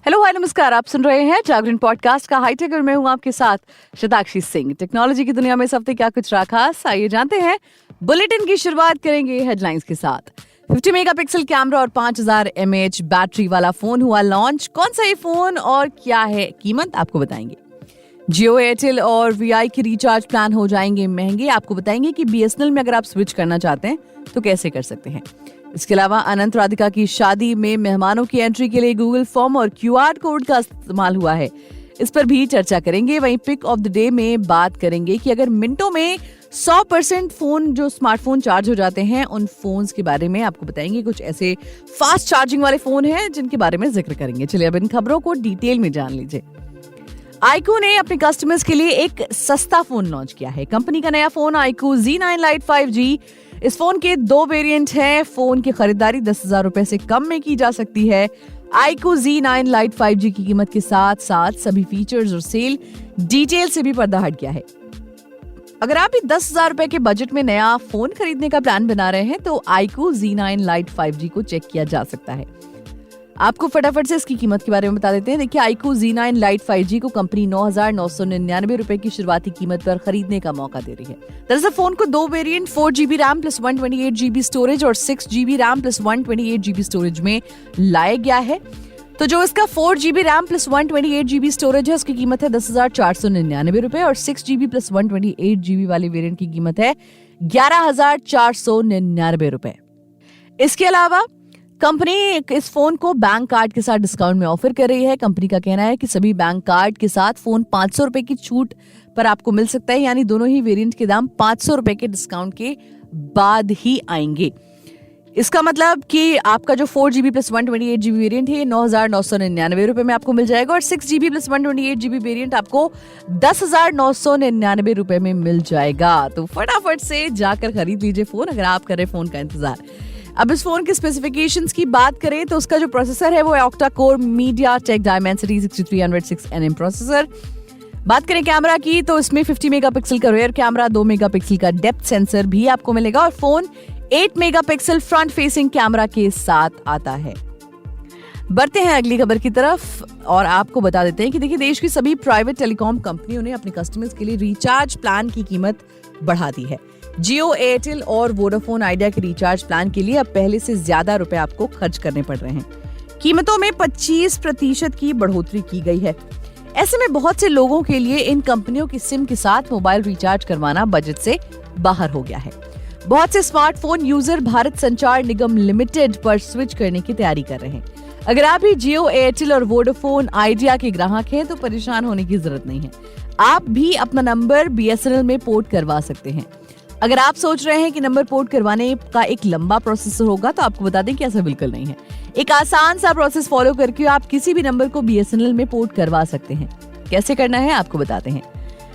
Hello hi नमस्कार, आप सुन रहे हैं जागरण पॉडकास्ट का हाईटेक और मैं हूं आपके साथ शताक्षी सिंह। टेक्नोलॉजी की दुनिया में इस हफ्ते क्या कुछ रहा खास, आइए जानते हैं। बुलेटिन की शुरुआत करेंगे हेडलाइंस के साथ। 50 मेगापिक्सल कैमरा और 5000 mAh बैटरी वाला फोन हुआ लॉन्च। कौन सा ये फोन और क्या है कीमत, आपको बताएंगे। जियो, एयरटेल और वीआई के रिचार्ज प्लान हो जाएंगे महंगे। आपको बताएंगे कि बीएसएनएल में अगर आप स्विच करना चाहते हैं तो कैसे कर सकते हैं। इसके अलावा अनंत राधिका की शादी में मेहमानों की एंट्री के लिए गूगल फॉर्म और क्यूआर कोड का इस्तेमाल हुआ है, इस पर भी चर्चा करेंगे। वहीं पिक ऑफ द डे में बात करेंगे कि अगर मिनटों में 100% फोन जो स्मार्टफोन चार्ज हो जाते हैं, उन फोन्स के बारे में आपको बताएंगे। कुछ ऐसे फास्ट चार्जिंग वाले फोन हैं जिनके बारे में जिक्र करेंगे। चलिए अब इन खबरों को डिटेल में जान लीजिए। iQOO ने अपने कस्टमर्स के लिए एक सस्ता फोन लॉन्च किया है। कंपनी का नया phone iQOO Z9 Lite 5G। इस फोन के 2 वेरिएंट हैं। फोन की खरीदारी 10,000 रुपए से कम में की जा सकती है। iQOO Z9 Lite 5G की कीमत के साथ साथ सभी फीचर्स और सेल डिटेल से भी पर्दा हट गया है। अगर आप भी 10,000 रुपए के बजट में नया फोन खरीदने का प्लान बना रहे हैं तो iQOO Z9 Lite 5G को चेक किया जा सकता है। आपको फटाफट से इसकी कीमत के बारे में बता देते हैं। देखिए, iQOO Z9 Lite 5G को कंपनी 9,999 रुपए की शुरुआती कीमत पर खरीदने का मौका दे रही है। दरअसल फोन को 2 variant 4GB RAM plus 128GB storage और 6GB RAM plus 128GB storage में लाया गया है। तो जो इसका 4GB RAM plus 128GB storage है, उसकी कीमत है 10,499 रुपए और 6GB प्लस 128GB वाले वेरिएंट की कीमत है 11,499 रुपए। इसके अलावा कंपनी इस फोन को बैंक कार्ड के साथ डिस्काउंट में ऑफर कर रही है। कंपनी का कहना है कि सभी बैंक कार्ड के साथ फोन 500 रुपए की छूट पर आपको मिल सकता है, यानी दोनों ही वेरिएंट के दाम 500 रुपए के डिस्काउंट के बाद ही आएंगे। इसका मतलब कि आपका जो 4GB प्लस 128GB वेरिएंट है 9,999 रुपए में आपको मिल जाएगा और 6GB प्लस 128GB वेरिएंट आपको 10,999 रुपए में मिल जाएगा। तो फटाफट से जाकर खरीद लीजिए फोन अगर आप कर रहे फोन का इंतजार। अब इस फोन के स्पेसिफिकेशंस की बात करें तो उसका जो प्रोसेसर है वो है octa core MediaTek Dimensity 6306 processor. बात करें कैमरा की तो इसमें 50 मेगापिक्सल का रियर कैमरा, 2 मेगापिक्सल का डेप्थ सेंसर भी आपको मिलेगा और phone 8 megapixel front facing camera के साथ आता है। बढ़ते हैं अगली खबर की तरफ और आपको बता देते हैं कि देखिए, देश की सभी प्राइवेट टेलीकॉम कंपनियों ने अपने कस्टमर्स के लिए रिचार्ज प्लान की कीमत बढ़ा दी है। जियो, एयरटेल और वोडाफोन आइडिया के रिचार्ज प्लान के लिए अब पहले से ज्यादा रुपए आपको खर्च करने पड़ रहे हैं। कीमतों में 25% की बढ़ोतरी की गई है। ऐसे में बहुत से लोगों के लिए इन कंपनियों की सिम के साथ मोबाइल रिचार्ज करवाना बजट से बाहर हो गया है। बहुत से स्मार्टफोन यूजर भारत संचार निगम लिमिटेड पर स्विच करने की तैयारी कर रहे हैं। अगर आप भी जियो, एयरटेल और वोडाफोन आइडिया के ग्राहक हैं तो परेशान होने की जरूरत नहीं है। आप भी अपना नंबर बीएसएनएल में पोर्ट करवा सकते हैं। अगर आप सोच रहे हैं कि नंबर पोर्ट करवाने का एक लंबा प्रोसेस होगा तो आपको बता दें कि ऐसा बिल्कुल नहीं है। एक आसान सा प्रोसेस फॉलो करके आप किसी भी नंबर को बीएसएनएल में पोर्ट करवा सकते हैं। कैसे करना है आपको बताते हैं।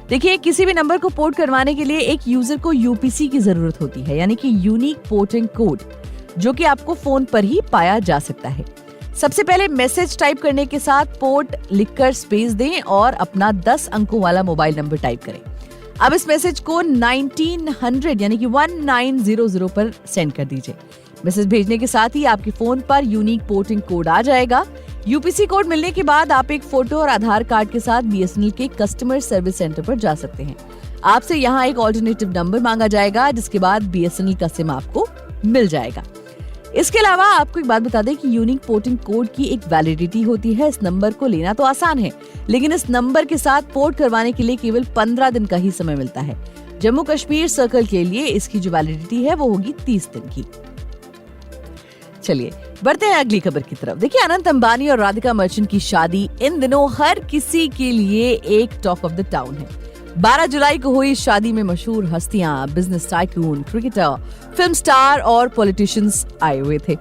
देखिए, किसी भी नंबर को पोर्ट करवाने के लिए एक यूजर को यूपीसी की जरूरत होती है, यानी कि यूनिक पोर्टिंग कोड, जो कि आपको फोन पर ही पाया जा सकता है। सबसे पहले मैसेज टाइप करने के साथ पोर्ट लिखकर स्पेस दें और अपना 10 अंकों वाला मोबाइल नंबर टाइप करें। अब इस मैसेज को 1900 यानी कि 1900 पर सेंड कर दीजिए। मैसेज भेजने के साथ ही आपके फोन पर यूनिक पोर्टिंग कोड आ जाएगा। यूपीसी कोड मिलने के बाद आप एक फोटो और आधार कार्ड के साथ बीएसएनएल के कस्टमर सर्विस सेंटर पर जा सकते हैं। आपसे यहाँ एक ऑल्टरनेटिव नंबर मांगा जाएगा, जिसके बाद बीएसएनएल का सिम आपको मिल जाएगा। इसके अलावा आपको एक बात बता दें कि यूनिक पोर्टिंग कोड की एक वैलिडिटी होती है। इस नंबर को लेना तो आसान है, लेकिन इस नंबर के साथ पोर्ट करवाने के लिए केवल 15 दिन का ही समय मिलता है। जम्मू कश्मीर सर्कल के लिए इसकी जो वैलिडिटी है वो होगी 30 दिन की। चलिए बढ़ते हैं अगली खबर की तरफ। देखिए, अनंत अंबानी और राधिका मर्चेंट की शादी इन दिनों हर किसी के लिए एक टॉक ऑफ द टाउन है। 12 जुलाई को हुई शादी में मशहूर हस्तियां, business tycoon, cricketer, film star और पॉलिटिशियंस आए हुए थे।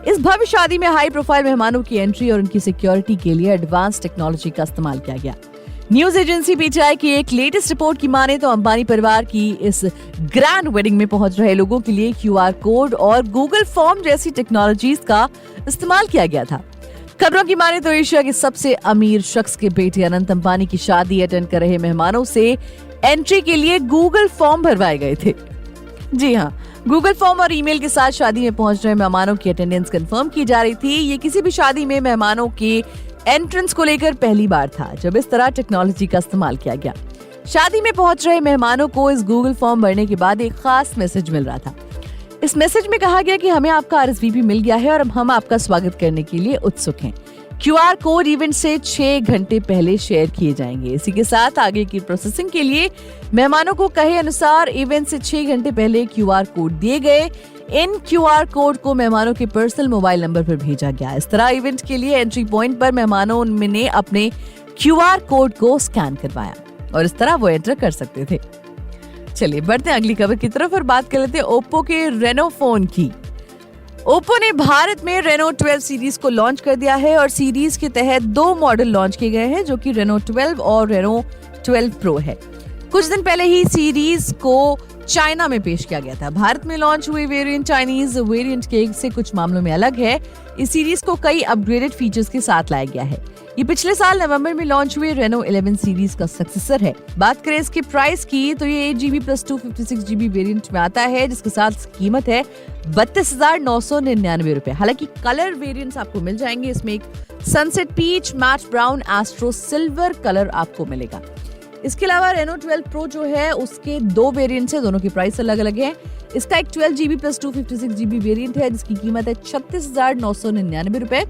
इस भव्य शादी में हाई प्रोफाइल मेहमानों की एंट्री और उनकी सिक्योरिटी के लिए एडवांस टेक्नोलॉजी का इस्तेमाल किया गया। न्यूज एजेंसी पीटीआई की एक लेटेस्ट रिपोर्ट की माने तो अंबानी परिवार की इस ग्रैंड वेडिंग में पहुंच रहे लोगों के लिए क्यूआर कोड और गूगल फॉर्म जैसी टेक्नोलॉजीज का इस्तेमाल किया गया था। खबरों की माने तो एशिया के सबसे अमीर शख्स के बेटे अनंत अंबानी की शादी अटेंड कर रहे मेहमानों से एंट्री के लिए गूगल फॉर्म भरवाए गए थे। जी हाँ, गूगल फॉर्म और ईमेल के साथ शादी में पहुंच रहे मेहमानों की अटेंडेंस कंफर्म की जा रही थी। ये किसी भी शादी में मेहमानों के एंट्रेंस को लेकर पहली बार था जब इस तरह टेक्नोलॉजी का इस्तेमाल किया गया। शादी में पहुंच रहे मेहमानों को इस गूगल फॉर्म भरने के बाद एक खास मैसेज मिल रहा था। इस मैसेज में कहा गया कि हमें आपका RSVP मिल गया है और अब हम आपका स्वागत करने के लिए उत्सुक हैं। QR कोड इवेंट से 6 घंटे पहले शेयर किए जाएंगे। इसी के साथ आगे की प्रोसेसिंग के लिए मेहमानों को कहे अनुसार इवेंट से 6 घंटे पहले QR कोड दिए गए। इन QR कोड को मेहमानों के पर्सनल मोबाइल नंबर पर भेजा गया। इस तरह इवेंट के लिए एंट्री पॉइंट पर मेहमानों ने अपने QR कोड को स्कैन करवाया और इस तरह वो एंटर कर सकते थे। चलिए बढ़ते हैं अगली खबर की तरफ और बात कर लेते हैं ओप्पो के रेनो फोन की। ओप्पो ने भारत में रेनो 12 सीरीज को लॉन्च कर दिया है और सीरीज के तहत 2 मॉडल लॉन्च किए गए हैं जो कि रेनो 12 और रेनो 12 प्रो है। कुछ दिन पहले ही सीरीज को चाइना में पेश किया गया था। भारत में लॉन्च हुए वेरिएंट चाइनीज वेरिएंट के से कुछ मामलों में अलग है। इस सीरीज को कई अपग्रेडेड फीचर्स के साथ लाया गया है। ये पिछले साल नवंबर में लॉन्च हुए रेनो 11 सीरीज का सक्सेसर है। बात करें इसके प्राइस की तो ये 8GB प्लस 256GB वेरिएंट में आता है जिसके साथ कीमत है 32,999 रुपए। हालांकि कलर वेरिएंट्स आपको मिल जाएंगे। इसमें एक sunset peach, matt brown, astro silver colour आपको मिलेगा। इसके अलावा रेनो 12 प्रो जो है उसके 2 वेरिएंट्स हैं, दोनों की प्राइस अलग अलग है। इसका एक 12GB प्लस 256GB वेरिएंट है जिसकी कीमत है 36,999 रुपए।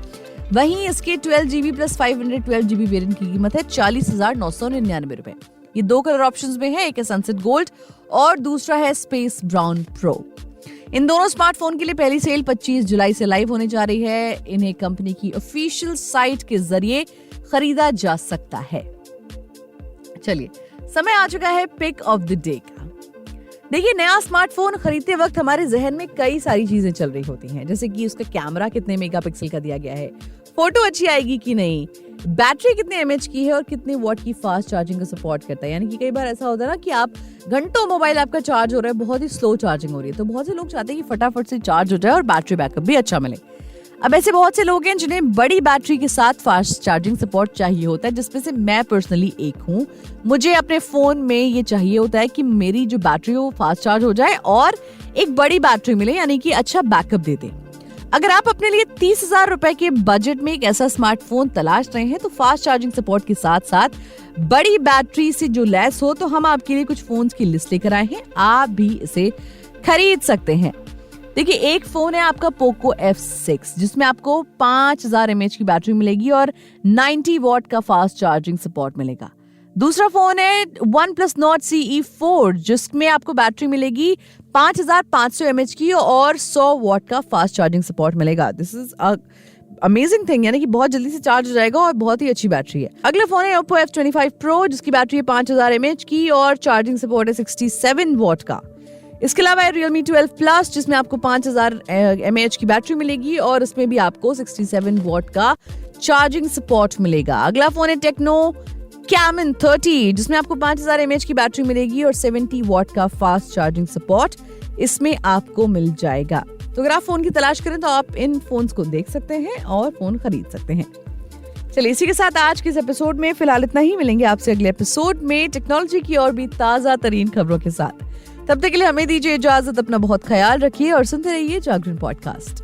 वहीं इसके 12GB प्लस 512GB वेरिएंट की कीमत है 40,999 रुपए। ये 2 कलर ऑप्शंस में है, एक है सनसेट गोल्ड और दूसरा है स्पेस ब्राउन प्रो। इन दोनों स्मार्टफोन के लिए पहली सेल 25 जुलाई से लाइव होने जा रही है। इन्हें कंपनी की ऑफिशियल साइट के जरिए खरीदा जा सकता है। चलिए समय आ चुका है पिक ऑफ द डे का। देखिए नया स्मार्टफोन खरीदते वक्त हमारे जहन में कई सारी चीजें चल रही होती हैं, जैसे कि उसका कैमरा कितने मेगापिक्सल का दिया गया है, फोटो अच्छी आएगी कि नहीं, बैटरी कितने mAh की है और कितने वॉट की फास्ट चार्जिंग का सपोर्ट करता है। यानी कि कई बार ऐसा होता है ना कि आप घंटों मोबाइल आपका चार्ज हो रहा है, बहुत ही स्लो चार्जिंग हो रही है, तो बहुत से लोग चाहते हैं कि फटाफट से चार्ज हो जाए और बैटरी बैकअप भी अच्छा मिले। अब ऐसे बहुत से लोग हैं जिन्हें बड़ी बैटरी के साथ फास्ट चार्जिंग सपोर्ट चाहिए होता है, जिसमें से मैं पर्सनली एक हूँ। मुझे अपने फोन में ये चाहिए होता है कि मेरी जो बैटरी हो फास्ट चार्ज हो जाए और एक बड़ी बैटरी मिले, यानी कि अच्छा बैकअप दे दे। अगर आप अपने लिए 30,000 रुपए के बजट में एक ऐसा स्मार्टफोन तलाश रहे हैं तो फास्ट चार्जिंग सपोर्ट के साथ साथ बड़ी बैटरी से जो लैस हो, तो हम आपके लिए कुछ फोन्स की लिस्ट लेकर आए हैं। आप भी इसे खरीद सकते हैं। देखिए एक फोन है आपका पोको F6 जिसमें आपको 5000 mAh की बैटरी मिलेगी और 90 वॉट का फास्ट चार्जिंग सपोर्ट मिलेगा। दूसरा फोन है OnePlus Nord CE4 जिसमें आपको बैटरी मिलेगी 5500 mAh की और 100 वॉट का फास्ट चार्जिंग सपोर्ट मिलेगा। दिस इज अमेजिंग थिंग, यानी कि बहुत जल्दी से चार्ज हो जाएगा और बहुत ही अच्छी बैटरी है। अगला फोन है Oppo F25 Pro जिसकी बैटरी है 5000 mAh की और चार्जिंग सपोर्ट है 67 वॉट का। इसके अलावा है Realme 12 Plus जिसमें आपको 5000 mAh की बैटरी मिलेगी और इसमें भी आपको 67 वॉट का चार्जिंग सपोर्ट मिलेगा। अगला फोन है Tecno Camon 30 जिसमें आपको 5000 mAh की बैटरी मिलेगी और 70 वॉट का फास्ट चार्जिंग सपोर्ट इसमें आपको मिल जाएगा। तो अगर आप फोन की तलाश करें तो आप इन फोन्स को देख सकते हैं और फोन खरीद सकते हैं। चलिए इसी के साथ आज के इस एपिसोड में फिलहाल इतना ही। मिलेंगे आपसे अगले एपिसोड में टेक्नोलॉजी की और भी ताजा तरीन खबरों के साथ। तब तक के लिए हमें दीजिए इजाजत। अपना बहुत ख्याल रखिए और सुनते रहिए जागरण पॉडकास्ट।